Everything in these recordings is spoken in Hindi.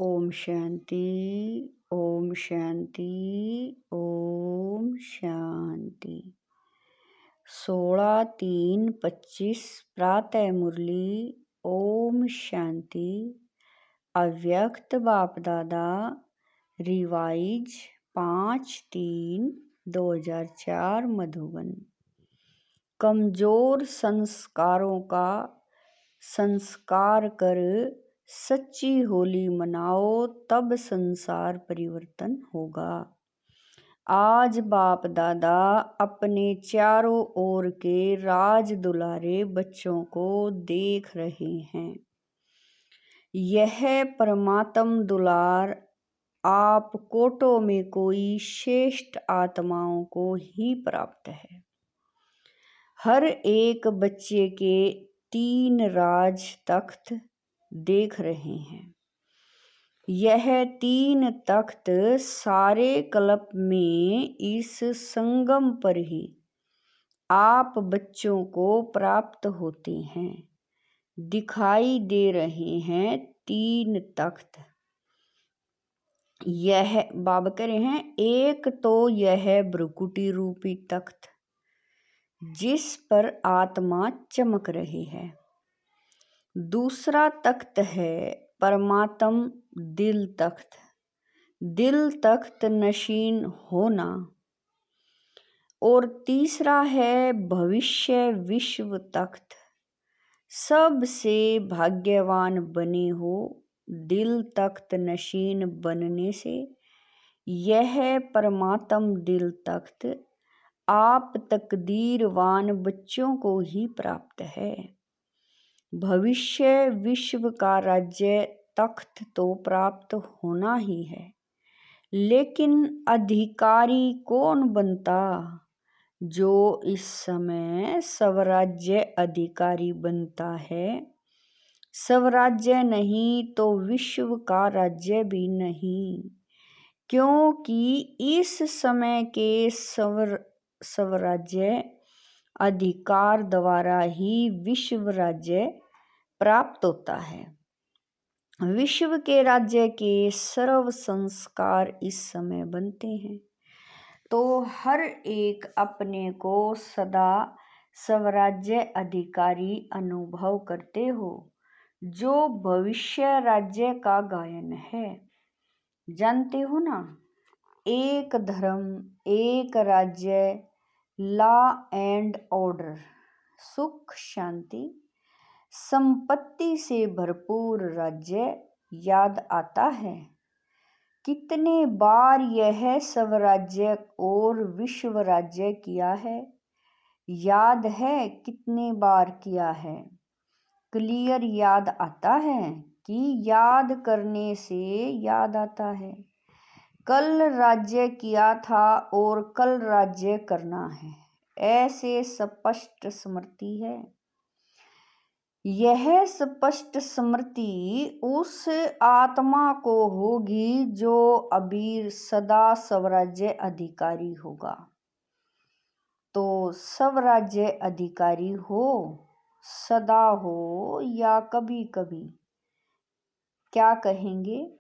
ओम शांति, ओम शांति, ओम शांति। 16/3/25 प्रातः मुरली। ओम शांति। अव्यक्त बाप दादा रिवाइज 5/3/2004 मधुबन। कमजोर संस्कारों का संस्कार कर सच्ची होली मनाओ, तब संसार परिवर्तन होगा। आज बाप दादा अपने चारों ओर के राज दुलारे बच्चों को देख रहे हैं। यह परमात्म दुलार आप कोटों में कोई श्रेष्ठ आत्माओं को ही प्राप्त है। हर एक बच्चे के 3 राज तख्त देख रहे हैं। यह 3 तख्त सारे कल्प में इस संगम पर ही आप बच्चों को प्राप्त होते हैं। दिखाई दे रहे हैं 3 तख्त। यह बाबा कह रहे हैं, एक तो यह भ्रुकुटी रूपी तख्त जिस पर आत्मा चमक रही है। दूसरा तख्त है परमात्म दिल तख्त, दिल तख्त नशीन होना। और तीसरा है भविष्य विश्व तख्त, सबसे भाग्यवान बने हो दिल तख्त नशीन बनने से। यह परमात्म दिल तख्त आप तकदीरवान बच्चों को ही प्राप्त है। भविष्य विश्व का राज्य तख्त तो प्राप्त होना ही है, लेकिन अधिकारी कौन बनता? जो इस समय स्वराज्य अधिकारी बनता है। स्वराज्य नहीं तो विश्व का राज्य भी नहीं, क्योंकि इस समय के स्वराज्य अधिकार द्वारा ही विश्व राज्य प्राप्त होता है। विश्व के राज्य के सर्व संस्कार इस समय बनते हैं, तो हर एक अपने को सदा स्वराज्य अधिकारी अनुभव करते हो, जो भविष्य राज्य का गायन है। जानते हो ना, एक धर्म, एक राज्य, लॉ एंड ऑर्डर, सुख शांति संपत्ति से भरपूर राज्य याद आता है। कितने बार यह स्वराज्य और विश्व राज्य किया है? याद है कितने बार किया है? क्लियर याद आता है कि याद करने से याद आता है। कल राज्य किया था और कल राज्य करना है, ऐसे स्पष्ट स्मृति है। यह स्पष्ट स्मृति उस आत्मा को होगी जो अभी सदा स्वराज्य अधिकारी होगा। तो स्वराज्य अधिकारी हो, सदा हो या कभी कभी, क्या कहेंगे?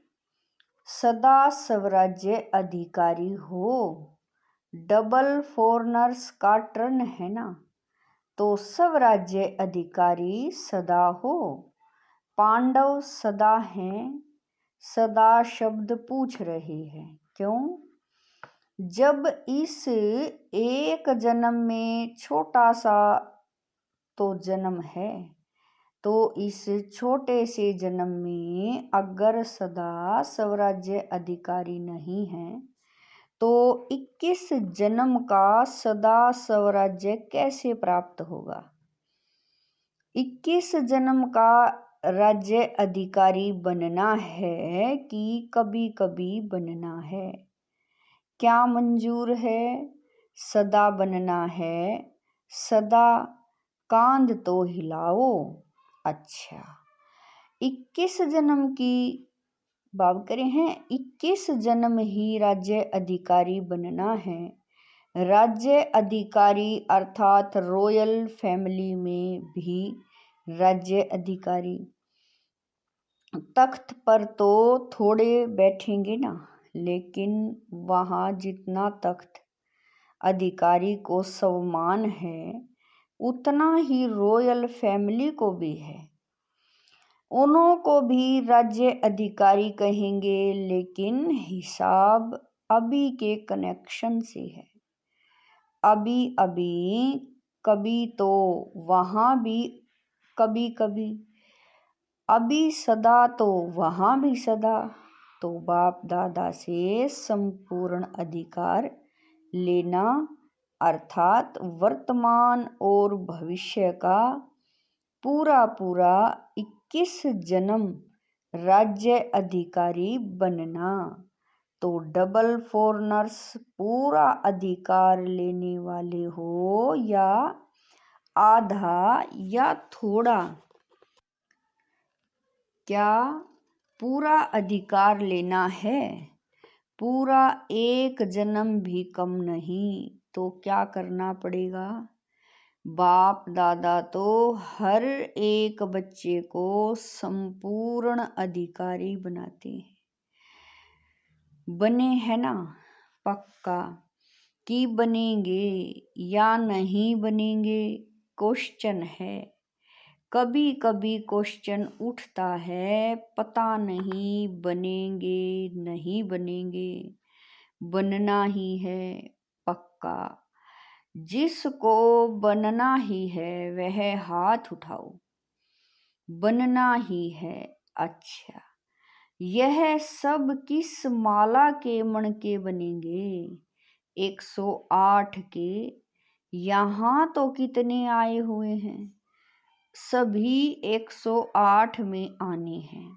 सदा स्वराज्य अधिकारी हो। डबल फॉरनर्स का टर्न है ना, तो स्वराज्य अधिकारी सदा हो। पांडव सदा हैं, सदा शब्द पूछ रहे हैं। क्यों? जब इस एक जन्म में छोटा सा तो जन्म है, तो इस छोटे से जन्म में अगर सदा स्वराज्य अधिकारी नहीं है, तो 21 जन्म का सदा स्वराज्य कैसे प्राप्त होगा? 21 जन्म का राज्य अधिकारी बनना है कि कभी कभी बनना है? क्या मंजूर है? सदा बनना है। सदा कांध तो हिलाओ। अच्छा, 21 जन्म की बात करें हैं, 21 जन्म ही राज्य अधिकारी बनना है। राज्य अधिकारी अर्थात रॉयल फैमिली में भी राज्य अधिकारी। तख्त पर तो थोड़े बैठेंगे ना, लेकिन वहाँ जितना तख्त अधिकारी को सम्मान है उतना ही रॉयल फैमिली को भी है। उन्हों को भी राज्य अधिकारी कहेंगे, लेकिन हिसाब अभी के कनेक्शन से है। अभी अभी, कभी तो वहाँ भी कभी कभी, अभी सदा तो वहाँ भी सदा। तो बाप दादा से संपूर्ण अधिकार लेना अर्थात वर्तमान और भविष्य का पूरा पूरा 21 जन्म राज्य अधिकारी बनना। तो डबल फॉरनर्स पूरा अधिकार लेने वाले हो या आधा या थोड़ा, क्या पूरा अधिकार लेना है? पूरा एक जन्म भी कम नहीं। तो क्या करना पड़ेगा? बाप दादा तो हर एक बच्चे को संपूर्ण अधिकारी बनाते हैं। बने हैं ना? पक्का कि बनेंगे या नहीं बनेंगे क्वेश्चन है। कभी कभी क्वेश्चन उठता है, पता नहीं बनेंगे नहीं बनेंगे। बनना ही है पक्का। जिसको बनना ही है वह हाथ उठाओ। बनना ही है। अच्छा, यह सब किस माला के मणके बनेंगे? 108 के। यहाँ तो कितने आए हुए हैं? सभी 108 में आने हैं।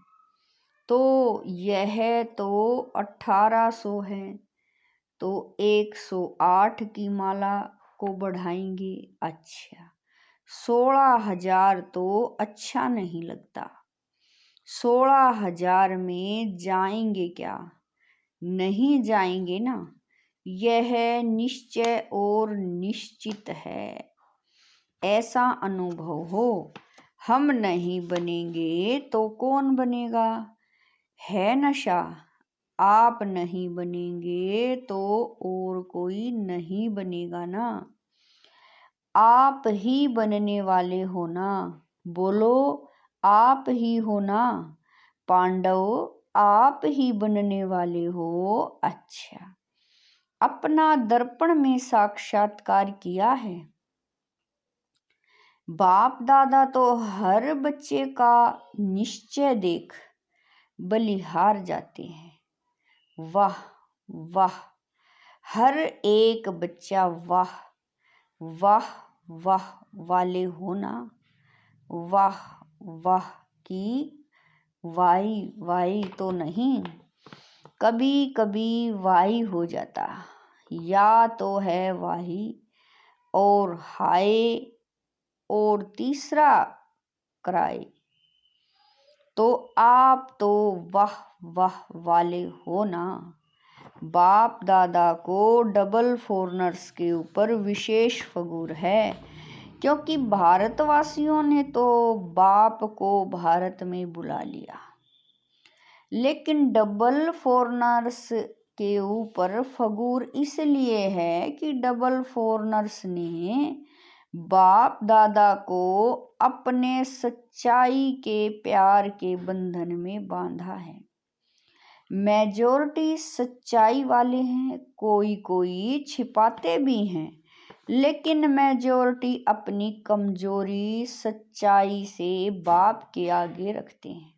तो यह तो 1800 है। तो 108 की माला को बढ़ाएंगे। अच्छा, 16,000 तो अच्छा नहीं लगता। 16,000 में जाएंगे क्या? नहीं जाएंगे ना। यह निश्चय और निश्चित है। ऐसा अनुभव हो, हम नहीं बनेंगे तो कौन बनेगा? है नशा। आप नहीं बनेंगे तो और कोई नहीं बनेगा ना। आप ही बनने वाले हो ना। बोलो, आप ही हो ना। पांडव, आप ही बनने वाले हो। अच्छा, अपना दर्पण में साक्षात्कार किया है? बाप दादा तो हर बच्चे का निश्चय देख बलिहार जाते हैं। वाह वाह, हर एक बच्चा वाह वाह वाह वाले होना। वाह वाह की वाई वाई तो नहीं, कभी कभी वाई हो जाता, या तो है वाही और हाय और तीसरा क्राई। तो आप तो वाह वाह वाले हो ना। बाप दादा को डबल फॉरनर्स के ऊपर विशेष फगुर है, क्योंकि भारतवासियों ने तो बाप को भारत में बुला लिया। लेकिन डबल फॉरनर्स के ऊपर फगुर इसलिए है कि डबल फॉरनर्स ने बाप दादा को अपने सच्चाई के प्यार के बंधन में बांधा है। मेजॉरिटी सच्चाई वाले हैं, कोई कोई छिपाते भी हैं, लेकिन मेजॉरिटी अपनी कमजोरी सच्चाई से बाप के आगे रखते हैं।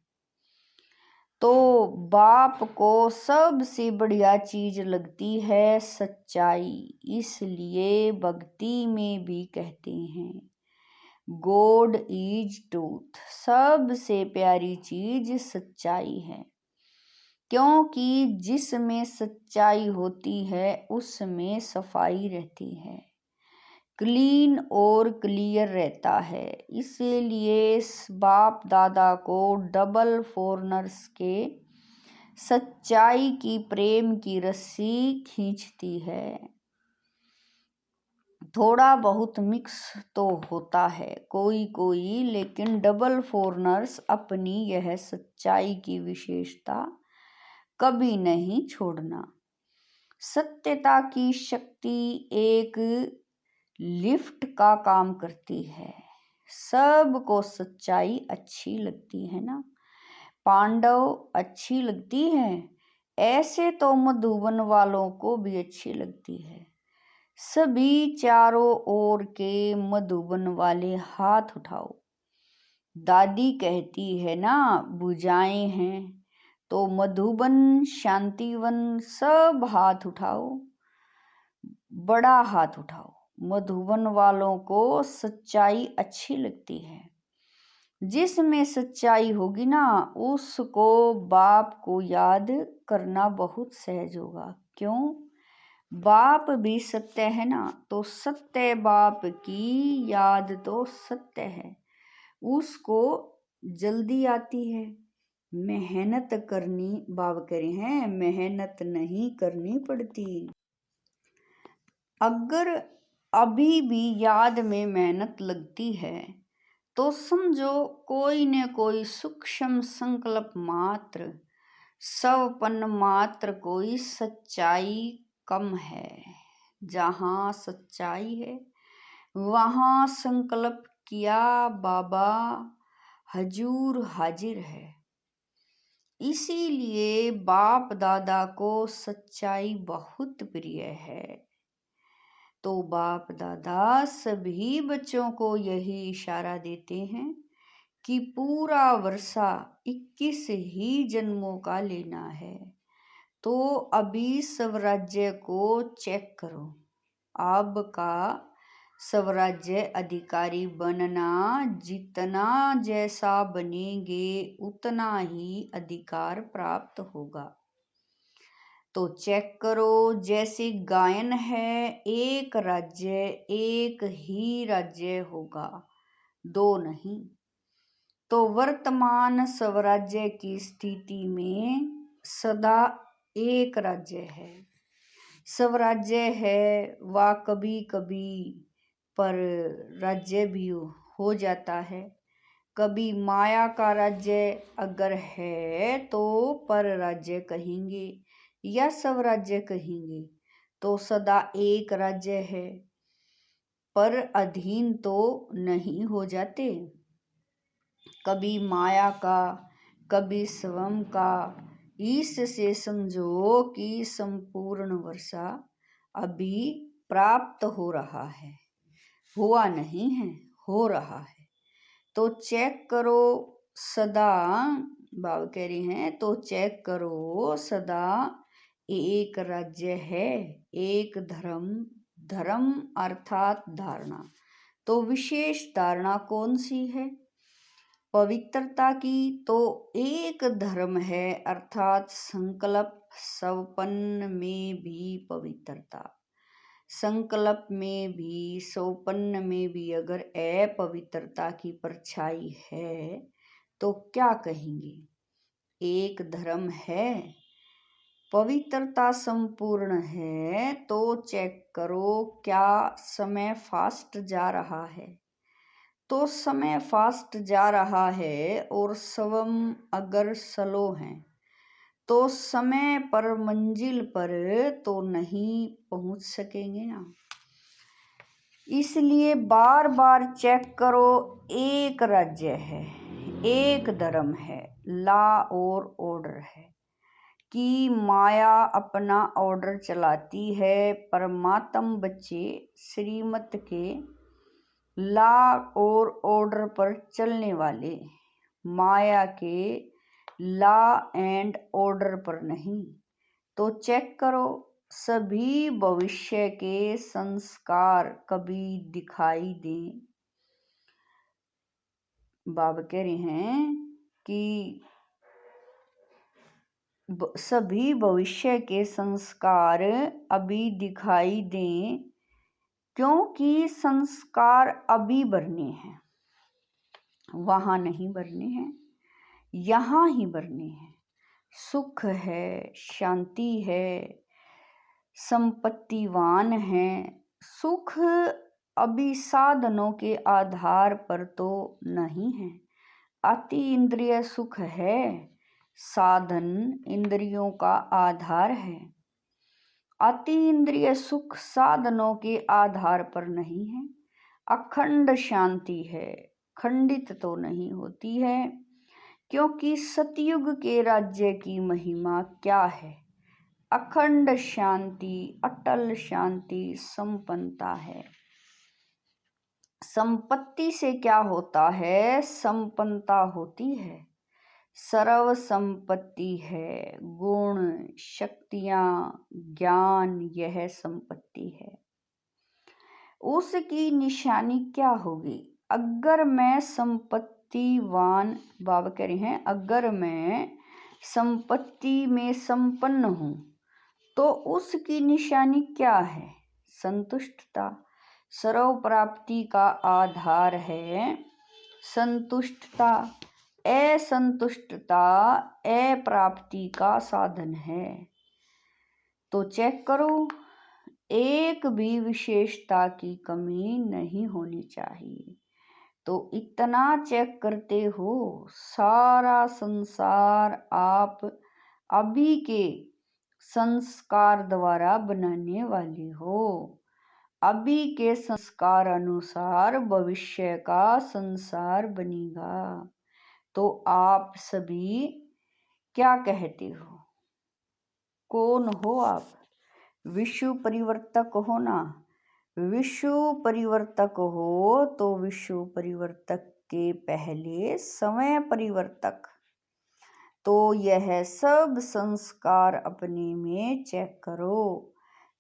तो बाप को सबसे बढ़िया चीज लगती है सच्चाई, इसलिए भक्ति में भी कहते हैं गॉड इज ट्रूथ। सबसे प्यारी चीज सच्चाई है, क्योंकि जिसमें सच्चाई होती है उसमें सफाई रहती है, क्लीन और क्लियर रहता है। इसीलिए बाप दादा को डबल फॉरनर्स के सच्चाई की प्रेम की रस्सी खींचती है। थोड़ा बहुत मिक्स तो होता है कोई कोई, लेकिन डबल फॉरेनर्स अपनी यह सच्चाई की विशेषता कभी नहीं छोड़ना। सत्यता की शक्ति एक लिफ्ट का काम करती है। सबको सच्चाई अच्छी लगती है ना, पांडव अच्छी लगती है, ऐसे तो मधुबन वालों को भी अच्छी लगती है। सभी चारों ओर के मधुबन वाले हाथ उठाओ। दादी कहती है ना, भुजाएं हैं तो मधुबन, शांतिवन, सब हाथ उठाओ, बड़ा हाथ उठाओ। मधुबन वालों को सच्चाई अच्छी लगती है। जिसमें सच्चाई होगी ना, उसको बाप को याद करना बहुत सहज होगा। क्यों? बाप भी सत्य है ना, तो सत्य बाप की याद तो सत्य है, उसको जल्दी आती है। मेहनत करनी, बाप कह रहे हैं, मेहनत नहीं करनी पड़ती। अगर अभी भी याद में मेहनत लगती है तो समझो कोई न कोई सूक्ष्म संकल्प मात्र, सवपन मात्र, कोई सच्चाई कम है। जहाँ सच्चाई है वहाँ संकल्प किया बाबा हजूर हाजिर है। इसीलिए बाप दादा को सच्चाई बहुत प्रिय है। तो बाप दादा सभी बच्चों को यही इशारा देते हैं कि पूरा वर्षा 21 ही जन्मों का लेना है। तो अभी स्वराज्य को चेक करो। अब का स्वराज्य अधिकारी बनना, जितना जैसा बनेंगे उतना ही अधिकार प्राप्त होगा। तो चेक करो, जैसे गायन है, एक राज्य एक ही राज्य होगा, दो नहीं। तो वर्तमान स्वराज्य की स्थिति में सदा एक राज्य है। स्वराज्य है वह कभी कभी पर राज्य भी हो जाता है। कभी माया का राज्य अगर है तो पर राज्य कहेंगे या स्वराज्य कहेंगे। तो सदा एक राज्य है, पर अधीन तो नहीं हो जाते। कभी माया का, कभी स्वयं का। इससे समझो कि संपूर्ण वर्षा अभी प्राप्त हो रहा है, हुआ नहीं है, हो रहा है। तो चेक करो सदा, बाबा कह रहे हैं, तो चेक करो सदा एक राज्य है, एक धर्म, धर्म अर्थात धारणा। तो विशेष धारणा कौन सी है? पवित्रता की। तो एक धर्म है अर्थात संकल्प, सवपन्न में भी पवित्रता, संकल्प में भी, सौपन्न में भी अगर अपवित्रता की परछाई है तो क्या कहेंगे? एक धर्म है, पवित्रता संपूर्ण है। तो चेक करो क्या समय फास्ट जा रहा है? तो समय फास्ट जा रहा है और स्वयं अगर स्लो है तो समय पर, मंजिल पर तो नहीं पहुंच सकेंगे ना। इसलिए बार बार चेक करो, एक राज्य है, एक धर्म है, लॉ और ऑर्डर है कि माया अपना ऑर्डर चलाती है। परमात्म बच्चे श्रीमत के लॉ और ऑर्डर पर चलने वाले, माया के लॉ एंड ऑर्डर पर नहीं। तो चेक करो सभी भविष्य के संस्कार कभी दिखाई दें। बाबा कह रहे हैं कि सभी भविष्य के संस्कार अभी दिखाई दें, क्योंकि संस्कार अभी भरने हैं, वहां नहीं भरने हैं, यहाँ ही भरने हैं। सुख है, शांति है, संपत्तिवान है। सुख अभी साधनों के आधार पर तो नहीं है। अति इंद्रिय सुख है, साधन इंद्रियों का आधार है। अति इंद्रिय सुख साधनों के आधार पर नहीं है। अखंड शांति है, खंडित तो नहीं होती है, क्योंकि सतयुग के राज्य की महिमा क्या है? अखंड शांति, अटल शांति, संपन्नता है। संपत्ति से क्या होता है? संपन्नता होती है। सर्व संपत्ति है, गुण, शक्तियां, ज्ञान, यह संपत्ति है। उसकी निशानी क्या होगी? अगर मैं संपत्तिवान, बाबा कह रहे हैं, अगर मैं संपत्ति में संपन्न हूँ तो उसकी निशानी क्या है? संतुष्टता। सर्व प्राप्ति का आधार है संतुष्टता। असंतुष्टता अप्राप्ति का साधन है। तो चेक करो, एक भी विशेषता की कमी नहीं होनी चाहिए। तो इतना चेक करते हो, सारा संसार आप अभी के संस्कार द्वारा बनाने वाले हो। अभी के संस्कार अनुसार भविष्य का संसार बनेगा। तो आप सभी क्या कहते हो? कौन हो आप? विश्व परिवर्तक हो ना? विश्व परिवर्तक हो तो विश्व परिवर्तक के पहले समय परिवर्तक। तो यह सब संस्कार अपने में चेक करो।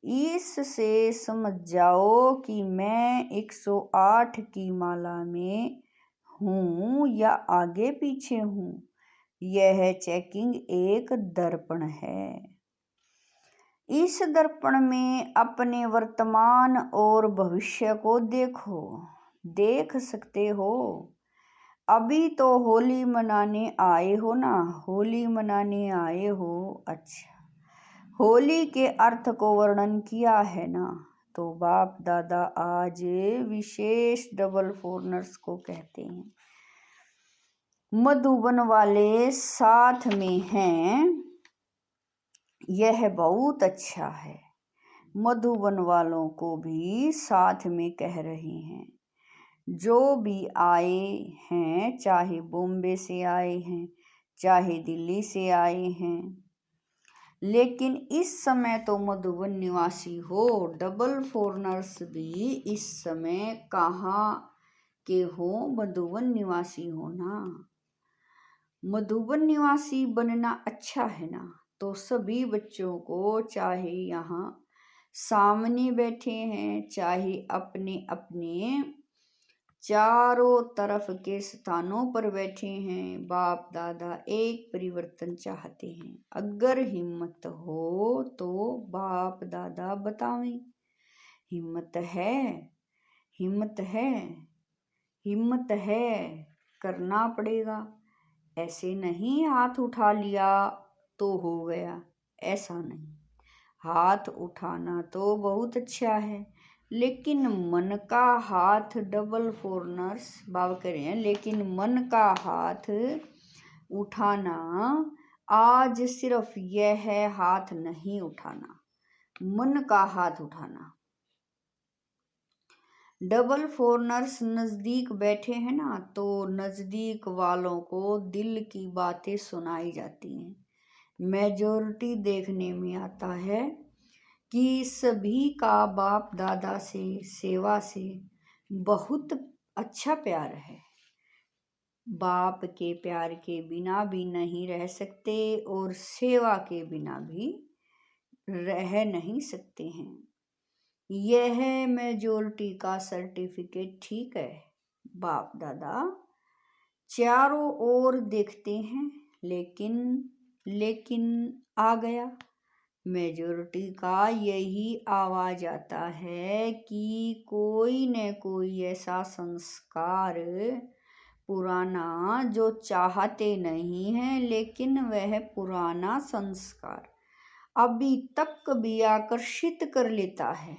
इससे समझ जाओ कि मैं 108 की माला में हूँ या आगे पीछे हूँ। यह चेकिंग एक दर्पण है। इस दर्पण में अपने वर्तमान और भविष्य को देखो, देख सकते हो। अभी तो होली मनाने आए हो ना? होली मनाने आए हो, अच्छा। होली के अर्थ को वर्णन किया है ना? तो बाप दादा आज विशेष डबल फोरनर्स को कहते हैं। मधुबन वाले साथ में हैं, यह बहुत अच्छा है। मधुबन वालों को भी साथ में कह रहे हैं। जो भी आए हैं, चाहे बॉम्बे से आए हैं, चाहे दिल्ली से आए हैं, लेकिन इस समय तो मधुबन निवासी हो। डबल फोरनर्स भी इस समय कहाँ के हो? मधुबन निवासी हो ना? मधुबन निवासी बनना अच्छा है ना? तो सभी बच्चों को, चाहे यहाँ सामने बैठे हैं, चाहे अपने अपने चारों तरफ के स्थानों पर बैठे हैं, बाप दादा एक परिवर्तन चाहते हैं। अगर हिम्मत हो तो बाप दादा बतावें। हिम्मत है, हिम्मत है, हिम्मत है, करना पड़ेगा। ऐसे नहीं हाथ उठा लिया तो हो गया, ऐसा नहीं। हाथ उठाना तो बहुत अच्छा है, लेकिन मन का हाथ, डबल फोरनर्स बाबा कह रहे हैं, लेकिन मन का हाथ उठाना आज सिर्फ यह हाथ नहीं उठाना, मन का हाथ उठाना। डबल फोरनर्स नज़दीक बैठे हैं ना, तो नज़दीक वालों को दिल की बातें सुनाई जाती हैं। मेजॉरिटी देखने में आता है कि सभी का बाप दादा से, सेवा से बहुत अच्छा प्यार है। बाप के प्यार के बिना भी नहीं रह सकते और सेवा के बिना भी रह नहीं सकते हैं। यह मेजॉरिटी का सर्टिफिकेट ठीक है। बाप दादा चारों ओर देखते हैं, लेकिन आ गया। मेजॉरिटी का यही आवाज आता है कि कोई न कोई ऐसा संस्कार पुराना जो चाहते नहीं हैं, लेकिन वह पुराना संस्कार अभी तक भी आकर्षित कर लेता है।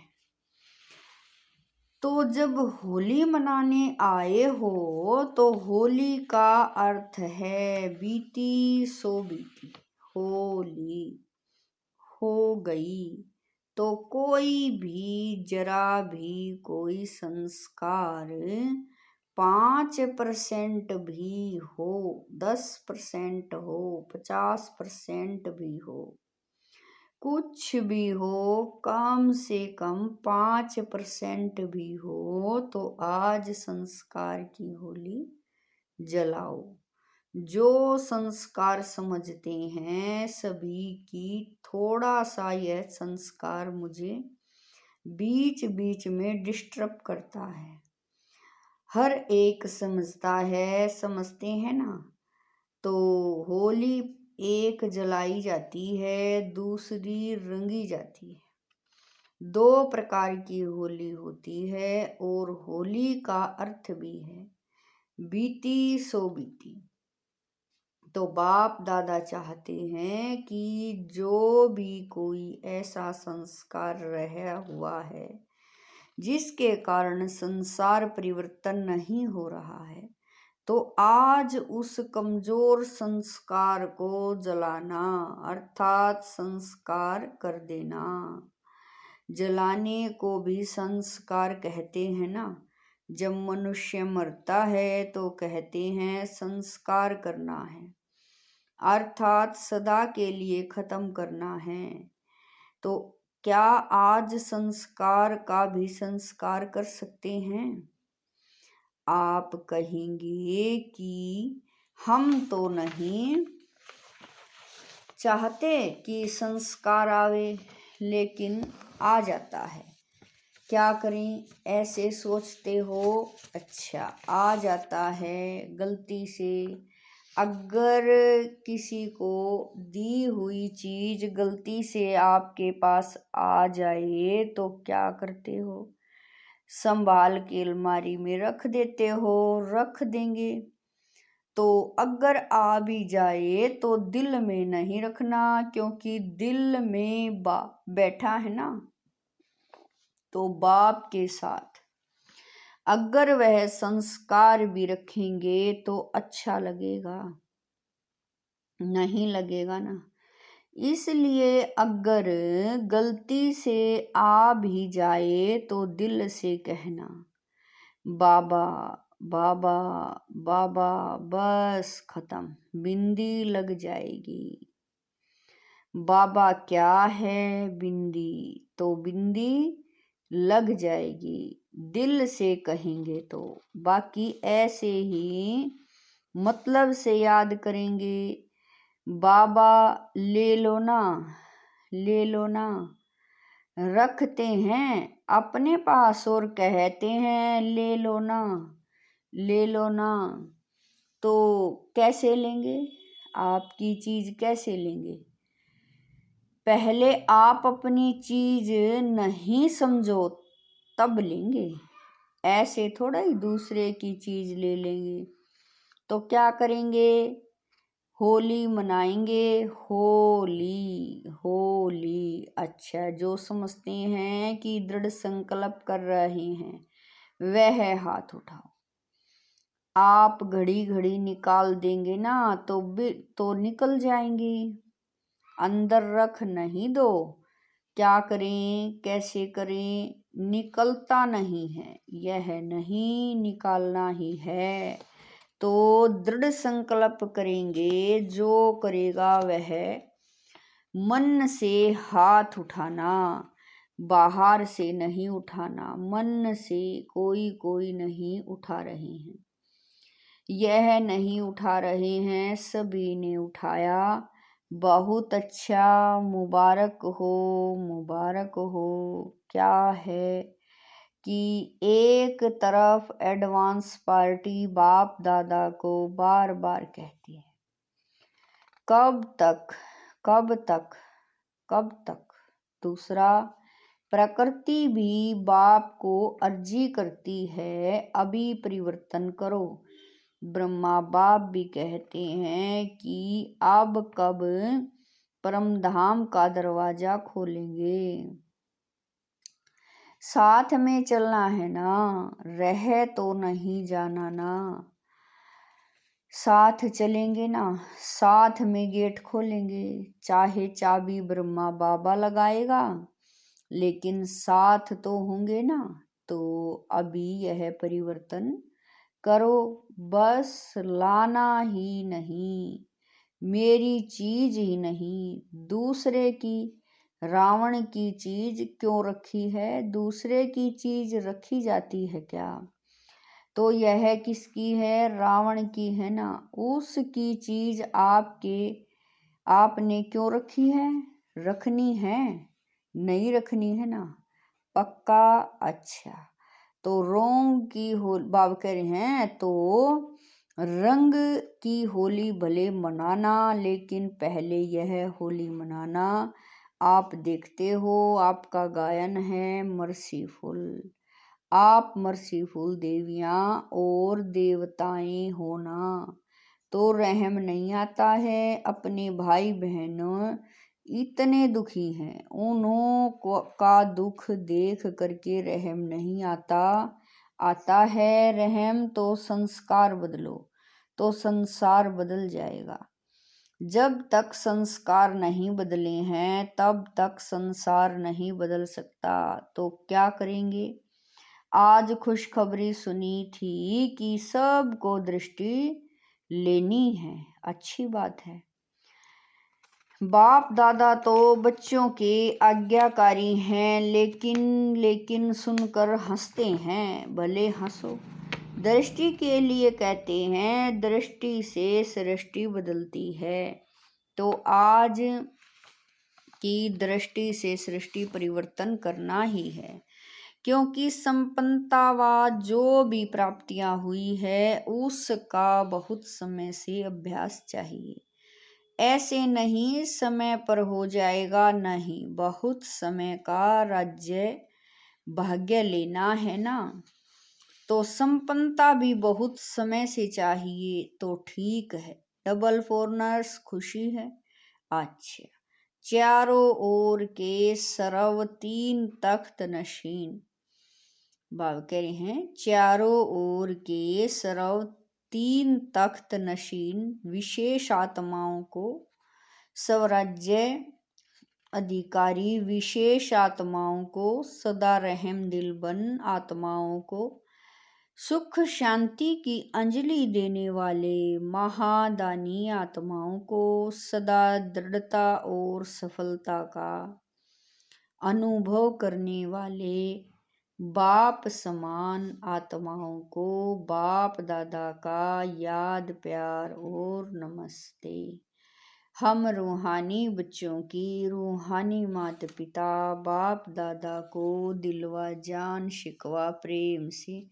तो जब होली मनाने आए हो तो होली का अर्थ है बीती सो बीती, होली हो गई। तो कोई भी जरा भी कोई संस्कार 5% भी हो, 10% हो, 50% भी हो, कुछ भी हो, कम से कम 5% भी हो, तो आज संस्कार की होली जलाओ। जो संस्कार समझते हैं सभी की, थोड़ा सा यह संस्कार मुझे बीच बीच में डिस्टर्ब करता है। हर एक समझता है, समझते हैं ना। तो होली एक जलाई जाती है, दूसरी रंगी जाती है। 2 प्रकार की होली होती है और होली का अर्थ भी है बीती सो बीती। तो बाप दादा चाहते हैं कि जो भी कोई ऐसा संस्कार रहा हुआ है जिसके कारण संसार परिवर्तन नहीं हो रहा है, तो आज उस कमजोर संस्कार को जलाना, अर्थात संस्कार कर देना। जलाने को भी संस्कार कहते हैं ना। जब मनुष्य मरता है तो कहते हैं संस्कार करना है, अर्थात सदा के लिए खत्म करना है। तो क्या आज संस्कार का भी संस्कार कर सकते हैं? आप कहेंगे कि हम तो नहीं चाहते कि संस्कार आवे, लेकिन आ जाता है। क्या करें, ऐसे सोचते हो। अच्छा, आ जाता है गलती से। अगर किसी को दी हुई चीज गलती से आपके पास आ जाए तो क्या करते हो? संभाल के अलमारी में रख देते हो, रख देंगे। तो अगर आ भी जाए तो दिल में नहीं रखना, क्योंकि दिल में बैठा है ना। तो बाप के साथ अगर वह संस्कार भी रखेंगे तो अच्छा लगेगा? नहीं लगेगा ना। इसलिए अगर गलती से आ भी जाए तो दिल से कहना बाबा बाबा बाबा, बस खत्म, बिंदी लग जाएगी। बाबा क्या है? बिंदी। तो बिंदी लग जाएगी, दिल से कहेंगे तो। बाकी ऐसे ही मतलब से याद करेंगे, बाबा ले लो ना, ले लो ना। रखते हैं अपने पास और कहते हैं ले लो ना, ले लो ना। तो कैसे लेंगे? आपकी चीज कैसे लेंगे? पहले आप अपनी चीज नहीं समझो तब लेंगे। ऐसे थोड़ा ही दूसरे की चीज ले लेंगे। तो क्या करेंगे? होली मनाएंगे। होली होली। अच्छा, जो समझते हैं कि दृढ़ संकल्प कर रहे हैं वह हाथ उठाओ। आप घड़ी घड़ी निकाल देंगे ना तो निकल जाएंगे। अंदर रख नहीं दो। क्या करें, कैसे करें? निकलता नहीं है, यह नहीं निकालना ही है। तो दृढ़ संकल्प करेंगे, जो करेगा वह मन से हाथ उठाना, बाहर से नहीं उठाना। मन से कोई कोई नहीं उठा रहे हैं, यह नहीं उठा रहे हैं, सभी ने उठाया। बहुत अच्छा, मुबारक हो, मुबारक हो। क्या है कि एक तरफ एडवांस पार्टी बाप दादा को बार बार कहती है, कब तक, कब तक, कब तक। दूसरा, प्रकृति भी बाप को अर्जी करती है, अभी परिवर्तन करो। ब्रह्मा बाप भी कहते हैं कि अब कब परमधाम का दरवाजा खोलेंगे। साथ में चलना है ना, रह तो नहीं जाना ना। साथ चलेंगे ना, साथ में गेट खोलेंगे, चाहे चाबी ब्रह्मा बाबा लगाएगा, लेकिन साथ तो होंगे ना। तो अभी यह परिवर्तन करो, बस लाना ही नहीं, मेरी चीज ही नहीं, दूसरे की। रावण की चीज क्यों रखी है? दूसरे की चीज रखी जाती है क्या? तो यह किसकी है? रावण की है ना। उसकी चीज आपने क्यों रखी है? रखनी है? नहीं रखनी है ना, पक्का? अच्छा, तो रोंग की बाब कह रहे हैं तो रंग की होली भले मनाना, लेकिन पहले यह होली मनाना। आप देखते हो, आपका गायन है मर्सीफुल। आप मर्सीफुल देवियाँ और देवताएं होना, तो रहम नहीं आता है। अपने भाई बहनों इतने दुखी हैं, का दुख देख करके रहम नहीं आता। आता है रहम तो संस्कार बदलो, तो संसार बदल जाएगा। जब तक संस्कार नहीं बदले हैं तब तक संसार नहीं बदल सकता। तो क्या करेंगे? आज खुशखबरी सुनी थी कि सबको दृष्टि लेनी है। अच्छी बात है। बाप दादा तो बच्चों के आज्ञाकारी हैं, लेकिन सुनकर हंसते हैं। भले हंसो, दृष्टि के लिए कहते हैं, दृष्टि से सृष्टि बदलती है। तो आज की दृष्टि से सृष्टि परिवर्तन करना ही है, क्योंकि संपन्नता व जो भी प्राप्तियां हुई है उसका बहुत समय से अभ्यास चाहिए। ऐसे नहीं समय पर हो जाएगा, नहीं, बहुत समय का राज्य भाग्य लेना है ना। तो संपन्नता भी बहुत समय से चाहिए, तो ठीक है। डबल फॉरनर्स खुशी है। अच्छा, चारों ओर के सरव तीन तख्त नशीन। बाब कह रहे हैं चारों ओर के सरव तीन तख्त नशीन विशेष आत्माओं को, स्वराज्य अधिकारी विशेष आत्माओं को, सदा रहम दिल बन आत्माओं को, सुख शांति की अंजलि देने वाले महादानी आत्माओं को, सदा दृढ़ता और सफलता का अनुभव करने वाले बाप समान आत्माओं को, बाप दादा का याद प्यार और नमस्ते। हम रूहानी बच्चों की रूहानी माता पिता बाप दादा को दिलवा जान शिकवा प्रेम से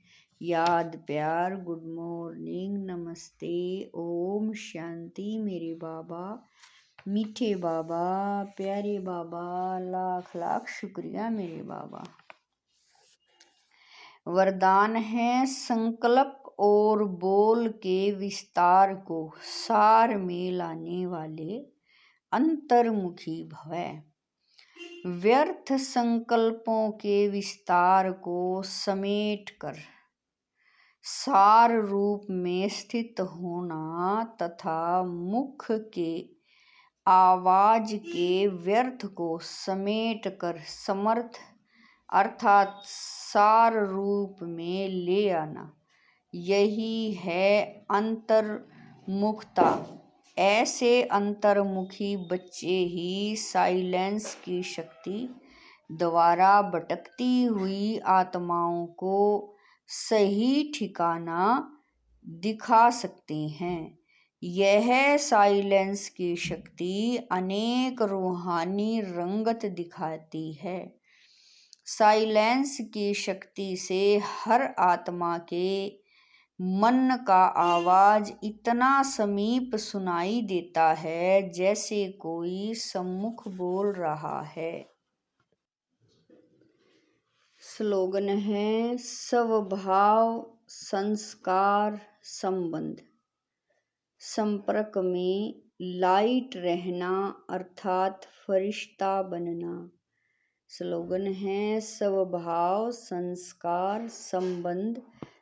याद प्यार, गुड मॉर्निंग, नमस्ते, ओम शांति। मेरे बाबा, मीठे बाबा, प्यारे बाबा, लाख लाख शुक्रिया मेरे बाबा। वरदान है संकल्प और बोल के विस्तार को सार में लाने वाले अंतर्मुखी भवै। व्यर्थ संकल्पों के विस्तार को समेट कर सार रूप में स्थित होना तथा मुख के आवाज के व्यर्थ को समेट कर समर्थ अर्थात सार रूप में ले आना, यही है अंतर्मुखता। ऐसे अंतर्मुखी बच्चे ही साइलेंस की शक्ति द्वारा भटकती हुई आत्माओं को सही ठिकाना दिखा सकते हैं। यह साइलेंस की शक्ति अनेक रूहानी रंगत दिखाती है। साइलेंस की शक्ति से हर आत्मा के मन का आवाज इतना समीप सुनाई देता है जैसे कोई सम्मुख बोल रहा है। स्लोगन है स्वभाव संस्कार संबंध। संपर्क में लाइट रहना अर्थात फरिश्ता बनना। स्लोगन है स्वभाव संस्कार संबंध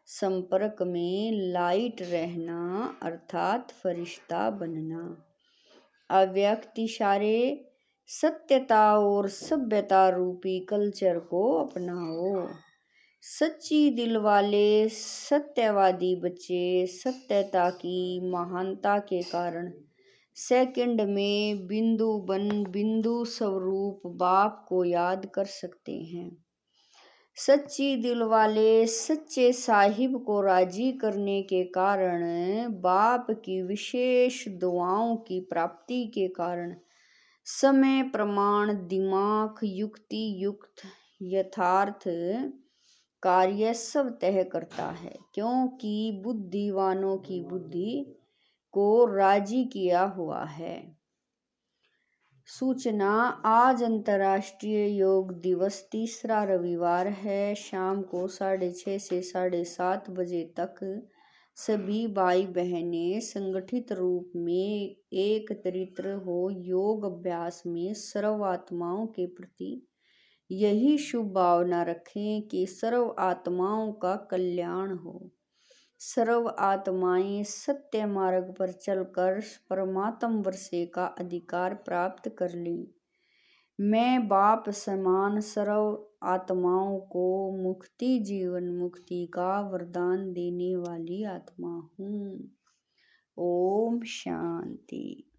संपर्क में लाइट रहना अर्थात फरिश्ता बनना। अव्यक्त इशारे सत्यता और सभ्यता रूपी कल्चर को अपनाओ। सच्ची दिल वाले सत्यवादी बच्चे सत्यता की महानता के कारण सेकंड में बिंदु स्वरूप बाप को याद कर सकते हैं। सच्ची दिल वाले सच्चे साहिब को राजी करने के कारण बाप की विशेष दुआओं की प्राप्ति के कारण समय प्रमाण दिमाग युक्ति युक्त यथार्थ कार्य सब तय करता है, क्योंकि बुद्धिवानों की बुद्धि को राजी किया हुआ है। सूचना, आज अंतर्राष्ट्रीय योग दिवस तीसरा रविवार है। शाम को 6:30 से 7:30 बजे तक सभी भाई बहनें संगठित रूप में एकत्रित हो योग अभ्यास में सर्व आत्माओं के प्रति यही शुभ भावना रखें कि सर्व आत्माओं का कल्याण हो। सर्व आत्माएं सत्य मार्ग पर चलकर परमात्म वर्षे का अधिकार प्राप्त कर लें। मैं बाप समान सर्व आत्माओं को मुक्ति जीवन मुक्ति का वरदान देने वाली आत्मा हूँ। ओम शांति।